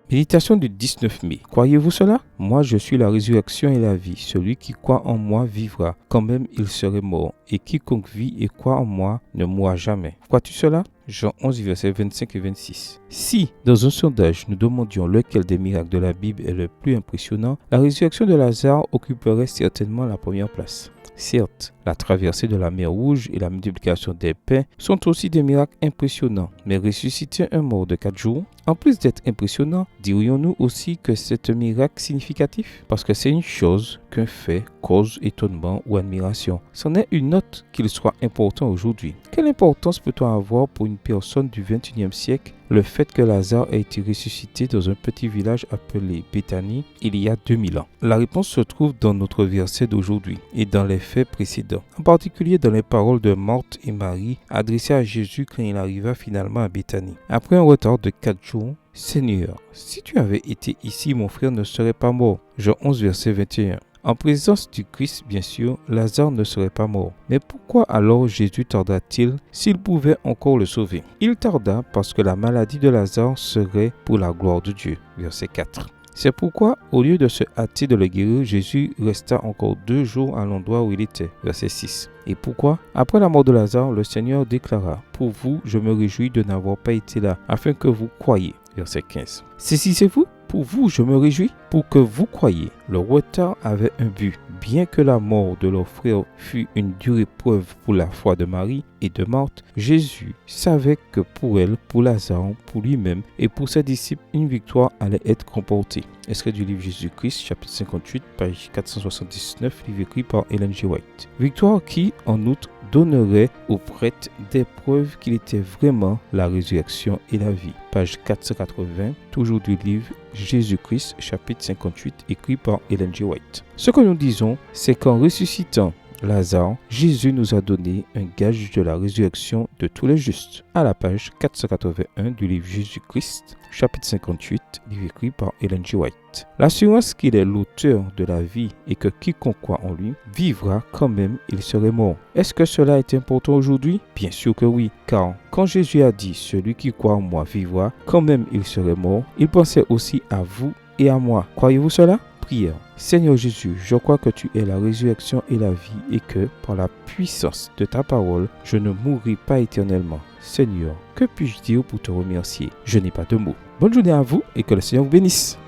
Méditation du 19 mai. Croyez-vous cela? Moi, je suis la résurrection et la vie. Celui qui croit en moi vivra, quand même il serait mort. Et quiconque vit et croit en moi ne mourra jamais. Crois-tu cela? Jean 11, versets 25 et 26. Si, dans un sondage, nous demandions lequel des miracles de la Bible est le plus impressionnant, la résurrection de Lazare occuperait certainement la première place. Certes, la traversée de la mer Rouge et la multiplication des pains sont aussi des miracles impressionnants, mais ressusciter un mort de 4 jours, en plus d'être impressionnant, dirions-nous aussi que c'est un miracle significatif? Parce que c'est une chose qu'un fait cause étonnement ou admiration. C'en est une autre qu'il soit important aujourd'hui. Quelle importance peut-on avoir pour une personne du XXIe siècle le fait que Lazare ait été ressuscité dans un petit village appelé Béthanie il y a 2000 ans? La réponse se trouve dans notre verset d'aujourd'hui et dans les faits précédents, en particulier dans les paroles de Marthe et Marie adressées à Jésus quand il arriva finalement à Béthanie. Après un retard de 4 jours, « Seigneur, si tu avais été ici, mon frère ne serait pas mort. » Jean 11, verset 21. En présence du Christ, bien sûr, Lazare ne serait pas mort. Mais pourquoi alors Jésus tarda-t-il s'il pouvait encore le sauver? Il tarda parce que la maladie de Lazare serait pour la gloire de Dieu. Verset 4. C'est pourquoi, au lieu de se hâter de le guérir, Jésus resta encore 2 jours à l'endroit où il était. Verset 6. Et pourquoi? Après la mort de Lazare, le Seigneur déclara: « Pour vous, je me réjouis de n'avoir pas été là, afin que vous croyiez. » Verset 15. Saisissez-vous? Pour vous, je me réjouis, pour que vous croyiez. Le retard avait un but. Bien que la mort de leur frère fût une dure épreuve pour la foi de Marie et de Marthe, Jésus savait que pour elle, pour Lazare, pour lui-même et pour ses disciples, une victoire allait être remportée. Extrait du livre Jésus-Christ, chapitre 58, page 479, livre écrit par Ellen G. White. Victoire qui, en outre, donnerait aux prêtres des preuves qu'il était vraiment la résurrection et la vie. Page 480, toujours du livre Jésus-Christ, chapitre 58, écrit par Ellen G. White. Ce que nous disons, c'est qu'en ressuscitant Lazare, Jésus nous a donné un gage de la résurrection de tous les justes. À la page 481 du livre Jésus-Christ, chapitre 58, livre écrit par Ellen G. White. L'assurance qu'il est l'auteur de la vie et que quiconque croit en lui vivra quand même il serait mort. Est-ce que cela est important aujourd'hui? Bien sûr que oui, car quand Jésus a dit « Celui qui croit en moi vivra, quand même il serait mort », il pensait aussi à vous et à moi. Croyez-vous cela? Prière. Seigneur Jésus, je crois que tu es la résurrection et la vie et que, par la puissance de ta parole, je ne mourrai pas éternellement. Seigneur, que puis-je dire pour te remercier? Je n'ai pas de mots. Bonne journée à vous et que le Seigneur vous bénisse.